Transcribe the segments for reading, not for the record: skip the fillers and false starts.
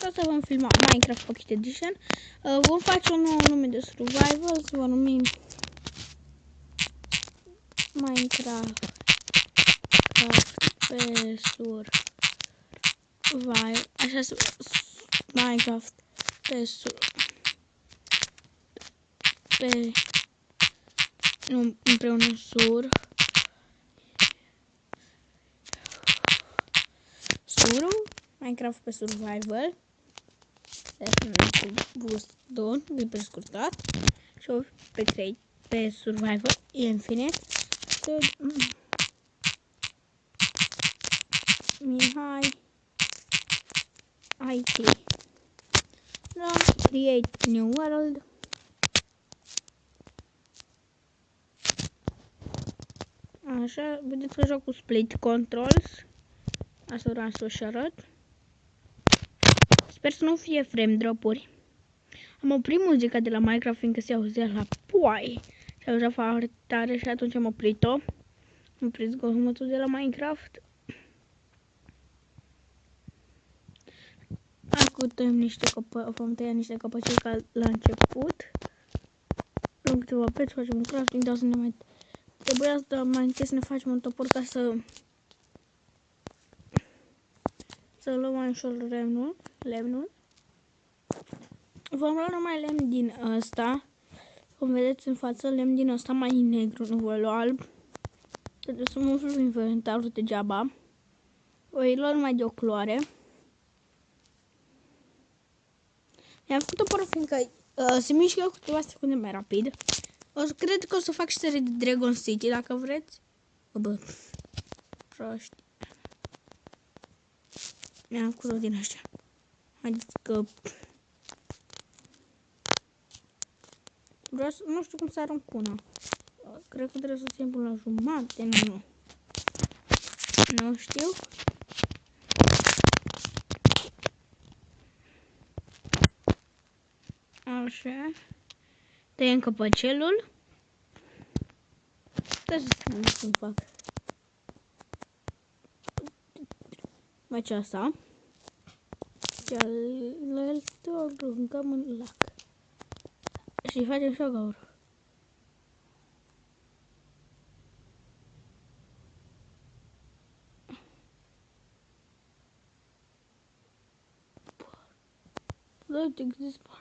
asta vom filma Minecraft Pocket Edition. Vom face un nou nume de survival, să vă numim Minecraft pe survival, așa, Minecraft pe nu, împreună Minecraft pe survival, boost 2 de prescurtat, și pe 3 pe survival infinite. Mihai IT. Create new world. Așa, vedeți că joc cu split controls. Asta vreau să vă arăt. Sper să nu fie frame drop-uri. Am oprit muzica de la Minecraft fiindcă se auzea la poai. Se auzea foarte tare și atunci am oprit-o. Am oprit zgomotul de la Minecraft. Acum tăiem niște copăci, vom tăia niște copăci ca la început. Luăm câteva peți, facem un crafting, dar să ne mai... Trebuia să mai întâi să ne facem un topor ca să luăm mai ușor lemnul. Vom lua numai lemn din ăsta. Cum vedeți în față, lemn din ăsta mai negru, nu voi lua alb. Trebuie să mă umflu inventarul degeaba. Voi lua numai de o culoare. Mi-am făcut toporul fiindcă se mișcă cu câteva secunde mai rapid. Cred că o să fac și serie de Dragon City dacă vreți. Bă, proști. Mi-am făcut-o din ăștia. Haideți că... Vreau să... Nu știu cum să arunc una. Cred că trebuie să țin până la jumate. Nu. Nu știu. Așa. Tăiem căpăcelul. Trebuie să spun cum fac. Face asta. Cealaltă o aruncăm în lac. Și facem și o gaură. Don't exist part.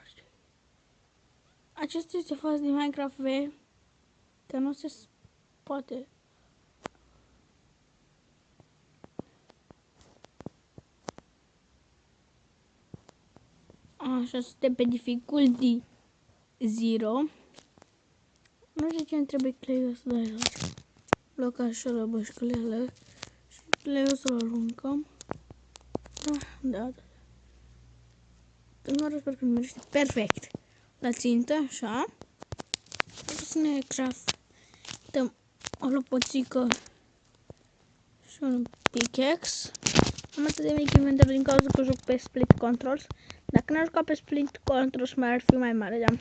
Acesta este faza din Minecraft V. Că nu se poate. Așa, suntem pe difficulty 0. Nu știu ce îmi trebuie cleiul ăsta de aici. Bloc așa la bășcălele. Și cleiul să-l aruncăm. Da. Nu sper că nu merge perfect. La țintă, așa. Să ne craftăm o lopoțică și un pickaxe. Am atât de mic inventar din cauza că joc pe split controls. Dacă n-aș juca pe split controls mai ar fi mai mare, dar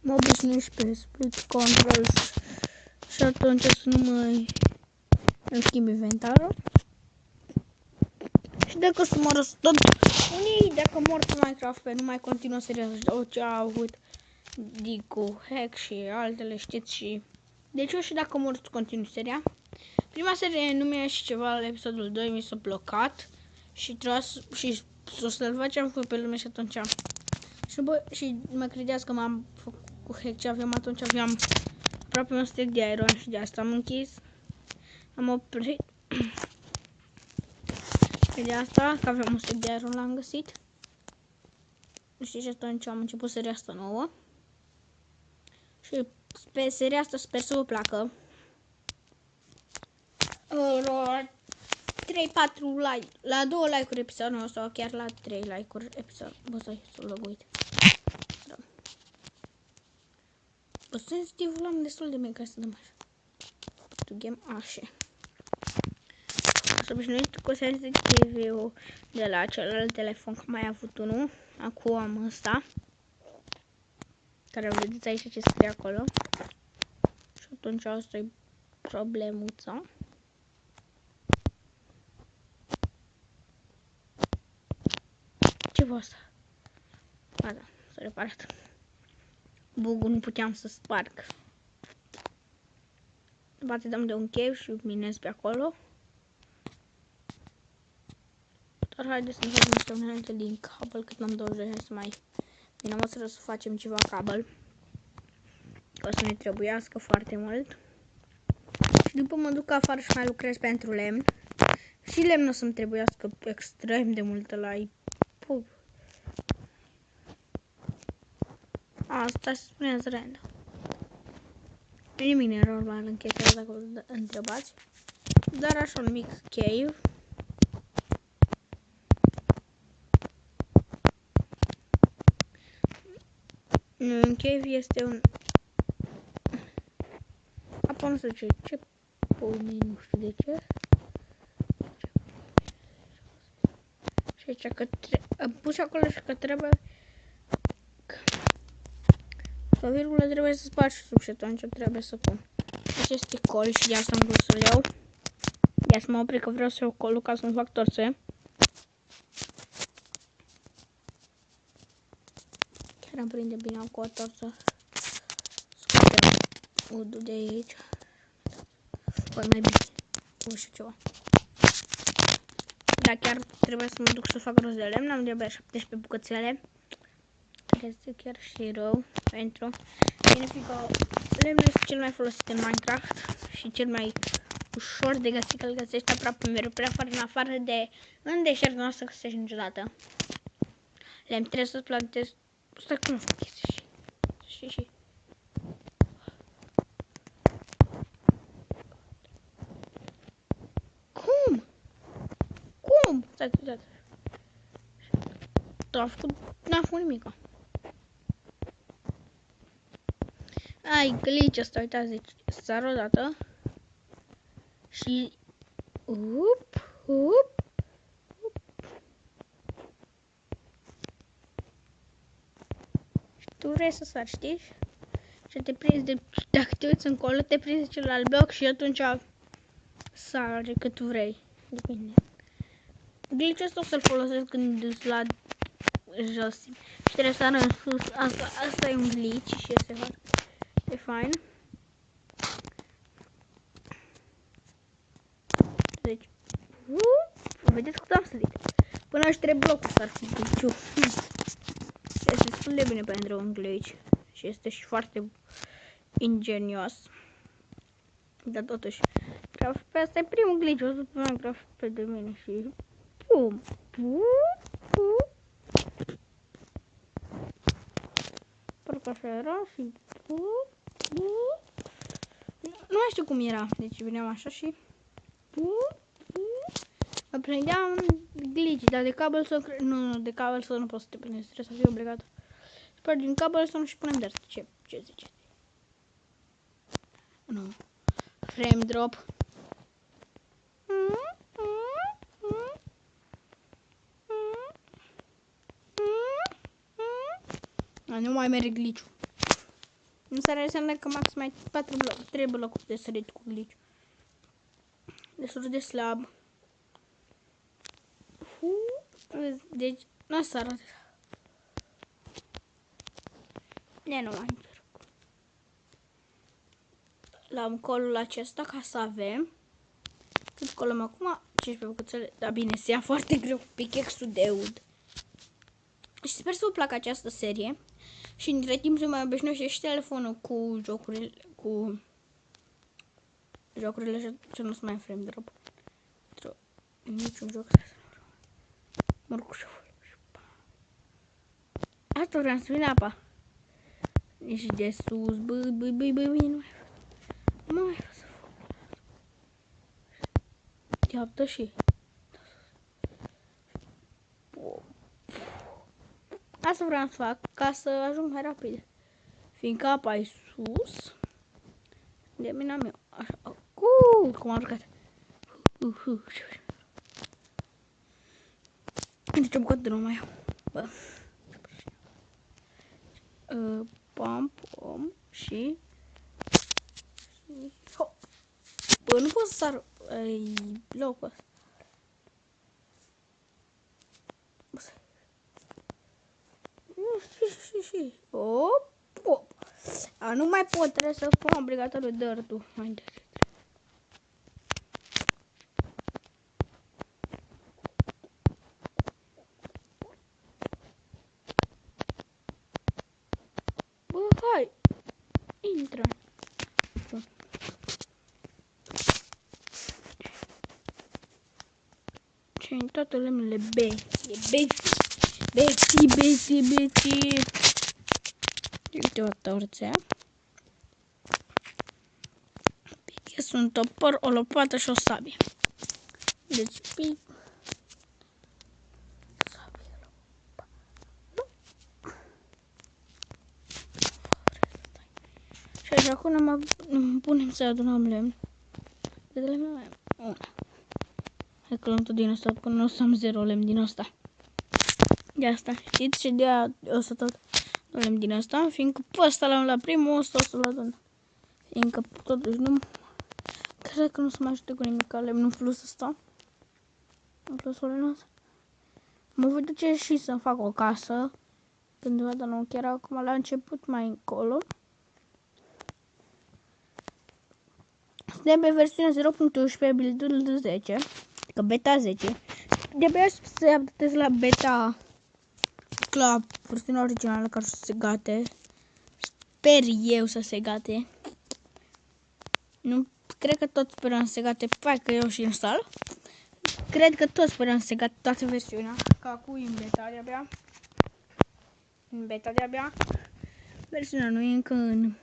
mă obișnuiesc pe split controls și atunci să nu mai îmi schimb inventarul. Și dacă o să mă răstăm unii, dacă mor pe Minecraft pe nu mai continuă seria ce a avut Dicu, Hack și altele, știți, și deci eu și dacă mor să continui seria. Prima serie nu mi-a ieșit ceva la episodul 2, mi s-a blocat și trebuia și o să-l facem pe lume și atunci și mă credeați că m-am făcut cu hack ce aveam atunci, aveam aproape un stack de iron și de asta am închis. Am oprit și de asta că aveam un stack de iron l-am găsit. Și atunci am început seria asta nouă. Și pe seria asta sper să vă placă. 3-4 like, la 2 like-uri episodul nostru sau chiar la 3 like-uri episodul. Bă, stai, să-l lăguit. Da. Bă, sensitivul l-am destul de mic, să dăm așa. To game așa. Să obișnuit cu sensitivul de la celălalt telefon, că mai avut unul. Acum am ăsta. Care vedeți aici ce scrie acolo. Și atunci asta e problemuța. Ce ăsta. Gata, s-a reparat. Bugul nu puteam să sparg. Poate dăm de un chef și minez pe acolo. Dar haideți să facem niște unelte din cabel, cât am 20, hai să mai vinăm o să facem ceva cabel. Că o să ne trebuiască foarte mult. Și după mă duc afară și mai lucrez pentru lemn. Și lemn o să-mi trebuiască extrem de multă la pup. Asta se spune random. Nimic nenormal în chestia asta, dacă vă întrebați. Dar așa un mic cave. Un cave este un... Apoi nu știu ce pune, nu știu de ce. Și aici că am pus acolo și că trebuie... Sau virgulă trebuie să spargi sub și atunci trebuie să pun aceste coli și de asta am vrut să le iau. Ia să mă opri că vreau să iau colul ca să-mi fac torțe. Chiar am prinde bine cu o torță. Scoatem udul de aici. Păi mai bine. Nu știu ceva. Da, chiar trebuie să mă duc să fac rost de lemn. Am de-abia 17 bucățele. Este chiar și rău pentru... Fiindcă lemnul este cel mai folosit în Minecraft și cel mai ușor de găsit, că îl găsești aproape mereu prea afară, în afară de în deșert nu o să găsești niciodată. Lemn trebuie să-ți plantezi... Stai cum fac chestia și... Cum? Cum? Stai. N-a făcut nimica. Ai, glitch ăsta, uitați, deci sar o dată și și tu vrei să sari, știi? Și te prinzi de, dacă te uiți încolo, te prinzi de celălalt bloc și atunci sari cât vrei. Depinde. Glitch ăsta o să-l folosesc când duci la jos și trebuie să arăt în sus. Asta e un glitch și este foarte fain. Deci, vedeți cât am sărit. Până la 3 blocuri s-ar fi glitch-ul. Este destul de bine pentru un glitch. Și este și foarte ingenios. Dar totuși, pe asta e primul glitch văzut pe Minecraft pe de mine și... Pum! Parcă așa era și... Nu mai știu cum era. Deci veneam așa și... Mă prindeam glitch, dar de cabel să... Nu, de cabel să nu poți să te prindeți, trebuie să fii obligat. Sper din cabel să nu și punem dirt. Ce zice? Nu. Frame drop. Nu mai merge glitch-ul. Nu se înseamnă că maxim ai 3 blocuri de sărit cu glitch. Destul de slab. Deci, nu asta arată. Nu mai încerc. Luăm colul acesta ca să avem. Cât colăm acum? 15 bucățele. Da, bine, se ia foarte greu cu pickaxe-ul de ud. Și sper să vă placă această serie. Și între timp se mai obișnuiește și telefonul cu jocurile și nu se mai frame drop. Niciun joc. Mor cu șoful. Asta vreau să vină apa. Ești de sus, băi, nu mai vreau să fac. Iată și. Asta vreau să fac ca să ajung mai rapid. Fiindcă apa e sus. De mina mea. Așa. Cum am jucat. Deci o bucată nu mai iau. Bă. Pom și... Bă, nu pot să sar locul ăsta. și... Op. Nu mai pot, trebuie să pun obligatoriu dirt-ul. Mai direct. Bă, hai! Intră! Bun. Ce în toate lemnele B. E Beti. Uite o torțea. Este un topor, o lopată și o sabie. Deci, pic. Și așa acum punem să adunăm lemn. De lemn mai am una. Hai că luăm tot din asta, până o să am 0 lemn din asta. De asta, știți? Și de-aia o să tot lemn din asta, fiindcă pe ăsta l-am la primul, ăsta o să-l adun. Fiindcă totuși nu... Cred că nu se mai ajute cu nimic ca lemnul plus ăsta. În plusul lemnul ăsta. Mă voi duce și să fac o casă. Cândva, dar nu chiar acum, la început mai încolo. Suntem pe versiunea 0.11, build-ul 10, că beta 10. De-abia să updatez la beta, la versiunea originală, ca să se gate. Sper eu să se gate. Nu, cred că toți sperăm să se gate, hai că eu și instal. Cred că toți sperăm să se gate toată versiunea, ca acum în beta de-abia. În beta de-abia. Versiunea nu e încă în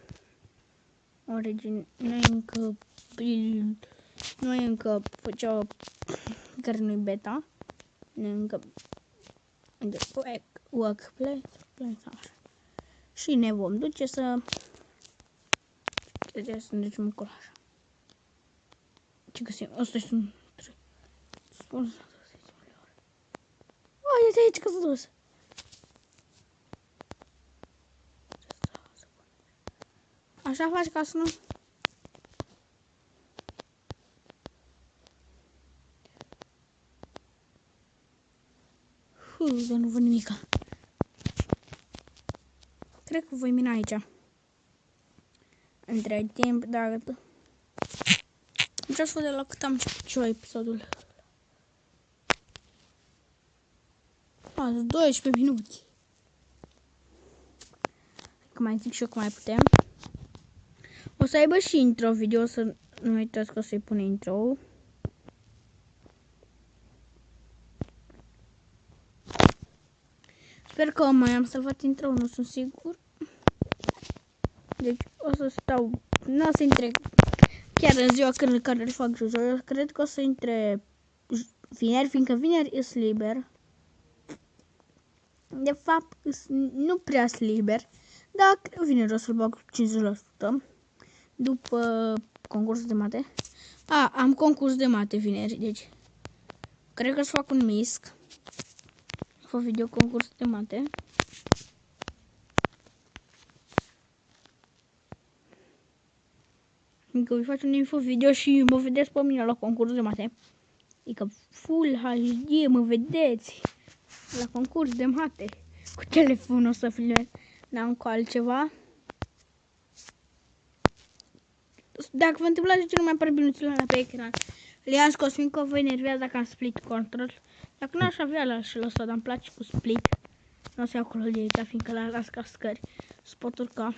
origine, nu e încă build, nu e încă cea care nu e beta, nu e încă workplace. Și ne vom duce să ne ducem acolo așa. Ce găsim? Asta sunt 3. Spun să uite aici că s-a dus. Așa faci ca să nu... Dar nu văd nimica. Cred că voi mina aici. Între timp, dacă... Vreau să văd la cât am început episodul. 12 minute. Că mai zic și eu că mai putem. O să aibă și intro video, să nu uitați că o să-i pun intro. Sper că mai am salvat intro, nu sunt sigur. Deci o să stau, nu o să intre chiar în ziua când care fac jos. Eu cred că o să intre vineri, fiindcă vineri îs liber. De fapt, nu prea sunt liber, dar vineri o să-l bag 50%. După concursul de mate. Am concurs de mate vineri, deci cred că să fac un misc. Fac video concurs de mate. Adică voi face un info video și mă vedeți pe mine la concurs de mate. Adică full HD mă vedeți la concurs de mate. Cu telefonul o să filmez, n-am cu altceva. Dacă vă întâmplați de ce nu mai apar binuțele la pe ecran, le-am scos, fiindcă vă enervează dacă am split control. Dacă n-aș avea la și ăsta, dar îmi place cu split. Nu o să iau acolo de aici, fiindcă la las cascări. Se pot urca.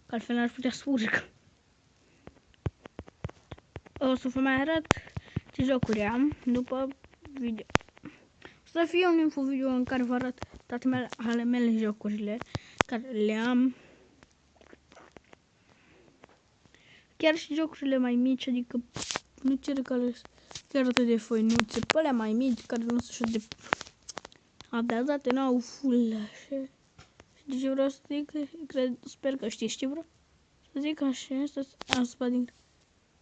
Că altfel n-ar putea să urc. O să vă mai arăt ce jocuri am după video. O să fie un info video în care vă arăt toate ale mele jocurile care le am. Chiar și jocurile mai mici, adică nu cere care chiar atât de foinuțe, pe alea mai mici care nu sunt așa de updatate, n-au full așa. Și ce vreau să zic, sper că știți ce vreau să zic așa, am spus din...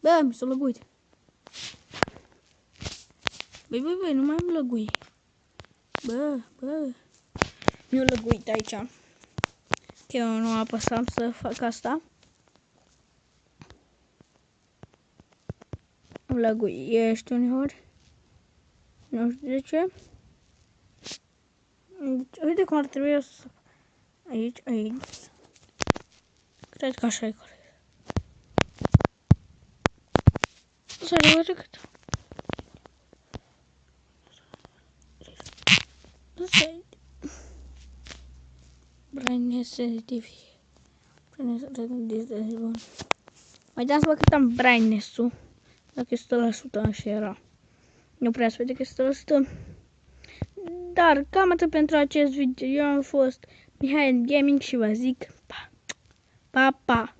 Bă, mi s-a lăguit. Băi, nu mai am lăgui. Bă, mi-a lăguit aici. Că eu nu apăsam să fac asta. Lăguiești uneori. Nu știu de ce. Uite cum ar trebui să... Aici, aici. Cred că așa e corect. Să reușesc cât. Brightness sensitive. Brightness sensitive. Mai dați să văd cât am brightness-ul. Dacă e 100% așa era. Nu prea se vede că e 100%. Dar cam atât pentru acest video. Eu am fost Mihai Gaming și vă zic pa! Pa, pa!